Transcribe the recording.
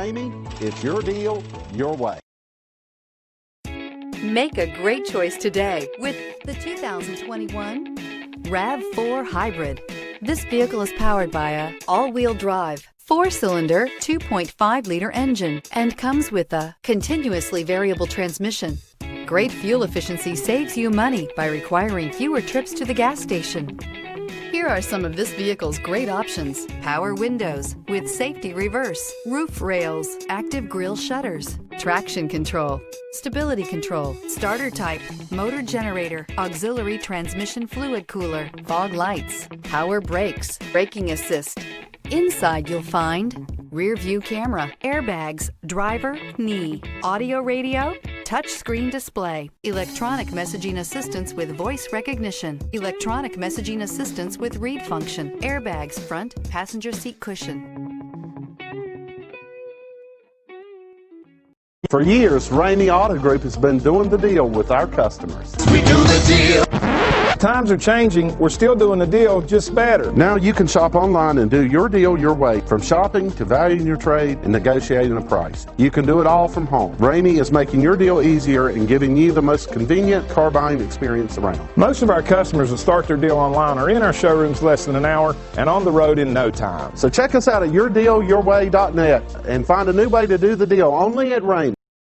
Ramey, it's your deal, your way. Make a great choice today with the 2021 RAV4 Hybrid. This vehicle is powered by a all-wheel drive, 4-cylinder, 2.5-liter engine and comes with a continuously variable transmission. Great fuel efficiency saves you money by requiring fewer trips to the gas station. Here are some of this vehicle's great options: power windows with safety reverse, roof rails, active grille shutters, traction control, stability control, starter type, motor generator, auxiliary transmission fluid cooler, fog lights, power brakes, braking assist. Inside you'll find rear view camera, airbags, driver, knee, audio radio, touchscreen display, electronic messaging assistance with voice recognition, electronic messaging assistance with read function, airbags front, passenger seat cushion. For years, Ramey Auto Group has been doing the deal with our customers. We do the deal. Times are changing. We're still doing the deal, just better. Now you can shop online and do your deal your way, from shopping to valuing your trade and negotiating a price. You can do it all from home. Ramey is making your deal easier and giving you the most convenient car buying experience around. Most of our customers that start their deal online are in our showrooms less than an hour and on the road in no time. So check us out at yourdealyourway.net and find a new way to do the deal only at Ramey.